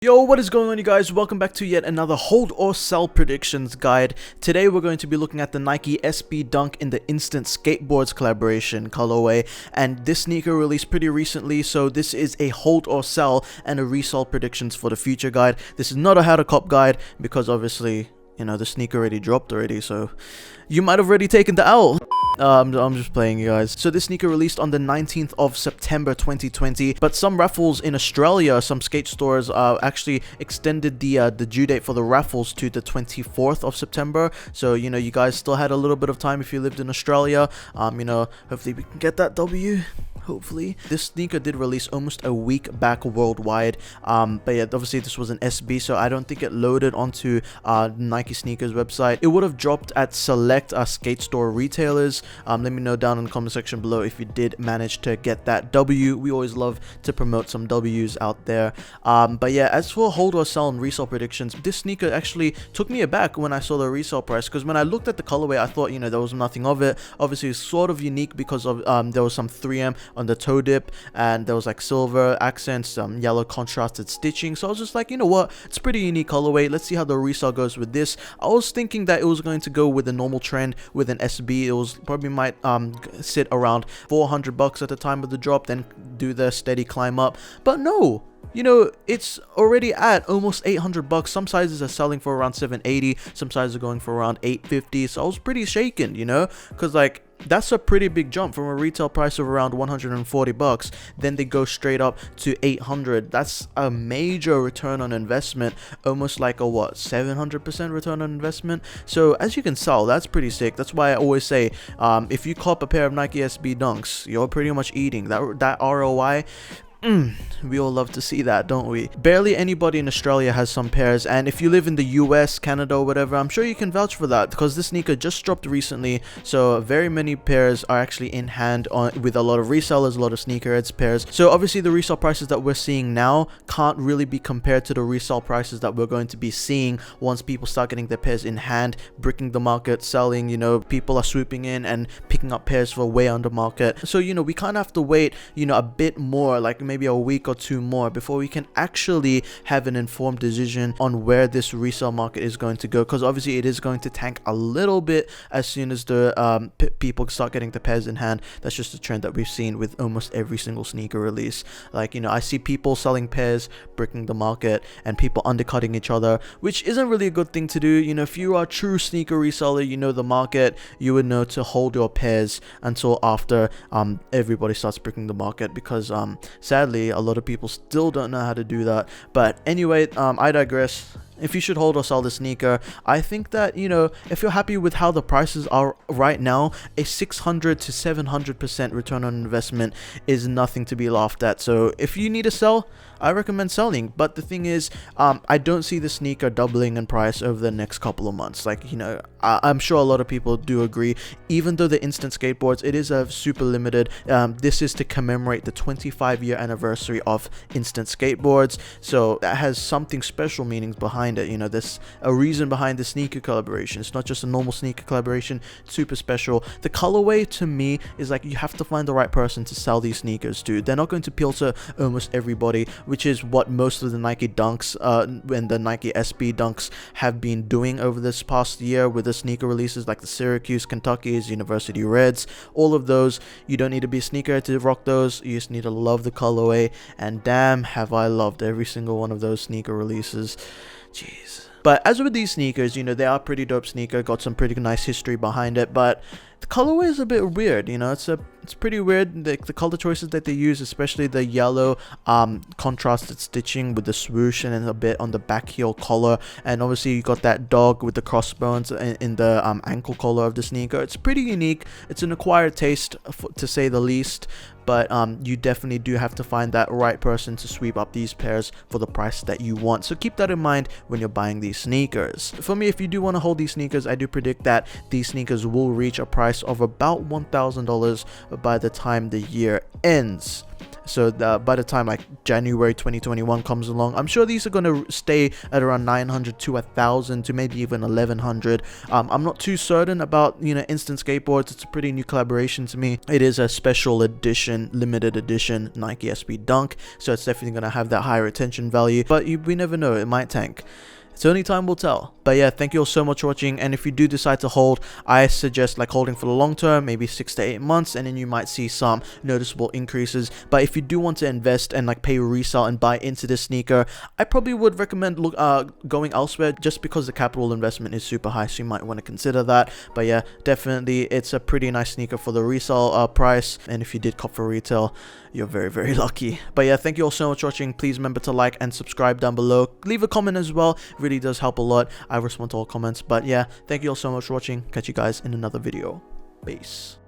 Yo, what is going on, you guys? Welcome back to yet another hold or sell predictions guide. Today we're going to be looking at the Nike SB Dunk in the Instant Skateboards collaboration colorway, and this sneaker released pretty recently, so this is a hold or sell and a resell predictions for the future guide. This is not a how to cop guide because obviously, you know, the sneaker already dropped already, so you might have already taken the L. I'm just playing, you guys. So this sneaker released on the 19th of September 2020, but some raffles in Australia, some skate stores actually extended the due date for the raffles to the 24th of September. So, you know, you guys still had a little bit of time if you lived in Australia. You know, hopefully we can get that W. Hopefully. This sneaker did release almost a week back worldwide, but yeah, obviously this was an SB, so I don't think it loaded onto Nike sneakers website. It would have dropped at select skate store retailers. Let me know down in the comment section below if you did manage to get that W. We always love to promote some W's out there. But yeah, as for hold or sell and resale predictions, this sneaker actually took me aback when I saw the resale price, because when I looked at the colorway, I thought, you know, there was nothing of it. Obviously it's sort of unique because of there was some 3M on the toe dip, and there was like silver accents, yellow contrasted stitching. So I was just like, you know what, it's pretty unique colorway. Let's see how the resale goes with this. I was thinking that it was going to go with a normal trend with an SB. It was probably might sit around $400 at the time of the drop, then do the steady climb up. But no, you know, it's already at almost $800. Some sizes are selling for around $780, some sizes are going for around $850. So I was pretty shaken, you know, because like that's a pretty big jump from a retail price of around $140. Then they go straight up to $800. That's a major return on investment, almost like a what, 700% return on investment. So as you can tell, that's pretty sick. That's why I always say, if you cop a pair of Nike SB Dunks, you're pretty much eating that ROI. We all love to see that, don't we? Barely anybody in Australia has some pairs, and if you live in the US, Canada, or whatever, I'm sure you can vouch for that, because this sneaker just dropped recently, so very many pairs are actually in hand with a lot of resellers, a lot of sneakerheads pairs. So obviously the resale prices that we're seeing now can't really be compared to the resale prices that we're going to be seeing once people start getting their pairs in hand, bricking the market, selling. You know, people are swooping in and picking up pairs for way under market. So, you know, we kind of have to wait, you know, a bit more, like maybe a week or two more, before we can actually have an informed decision on where this resale market is going to go, because obviously it is going to tank a little bit as soon as the people start getting the pairs in hand. That's just a trend that we've seen with almost every single sneaker release. Like, you know, I see people selling pairs, bricking the market, and people undercutting each other, which isn't really a good thing to do. You know, if you are a true sneaker reseller, you know the market, you would know to hold your pairs until after everybody starts bricking the market, because sadly a lot of people still don't know how to do that. But anyway, I digress. If you should hold or sell the sneaker, I think that, you know, if you're happy with how the prices are right now, a 600 to 700% return on investment is nothing to be laughed at. So if you need to sell, I recommend selling. But the thing is, I don't see the sneaker doubling in price over the next couple of months. Like, you know, I'm sure a lot of people do agree. Even though the Instant Skateboards, it is a super limited, this is to commemorate the 25-year anniversary of Instant Skateboards. So that has something special meanings behind it. You know, there's a reason behind the sneaker collaboration. It's not just a normal sneaker collaboration, it's super special. The colorway to me is like, you have to find the right person to sell these sneakers to. They're not going to appeal to almost everybody, which is what most of the Nike Dunks and the Nike SB Dunks have been doing over this past year with the sneaker releases, like the Syracuse, Kentucky's, University Reds, all of those. You don't need to be a sneaker to rock those, you just need to love the colorway, and damn have I loved every single one of those sneaker releases. Jeez. But as with these sneakers, you know, they are pretty dope sneaker, got some pretty nice history behind it, but the colorway is a bit weird. You know, it's pretty weird. The color choices that they use, especially the yellow contrasted stitching with the swoosh and a bit on the back heel collar, and obviously you got that dog with the crossbones in the ankle collar of the sneaker. It's pretty unique. It's an acquired taste, to say the least. But you definitely do have to find that right person to sweep up these pairs for the price that you want. So keep that in mind when you're buying these sneakers. For me, if you do want to hold these sneakers, I do predict that these sneakers will reach a price of about $1,000 by the time the year ends. So by the time like January 2021 comes along, I'm sure these are going to stay at around 900 to 1,000 to maybe even 1,100. I'm not too certain about, you know, Instant Skateboards. It's a pretty new collaboration to me. It is a special edition, limited edition Nike SB Dunk, so it's definitely going to have that higher retention value, but we never know, it might tank. It's only time will tell. But yeah, thank you all so much for watching, and if you do decide to hold, I suggest like holding for the long term, maybe 6 to 8 months, and then you might see some noticeable increases. But if you do want to invest and like pay resale and buy into this sneaker, I probably would recommend going elsewhere, just because the capital investment is super high, so you might want to consider that. But yeah, definitely it's a pretty nice sneaker for the resale price, and if you did cop for retail, you're very, very lucky. But yeah, thank you all so much for watching. Please remember to like and subscribe down below. Leave a comment as well, it really does help a lot. I respond to all comments. But yeah, thank you all so much for watching. Catch you guys in another video. Peace.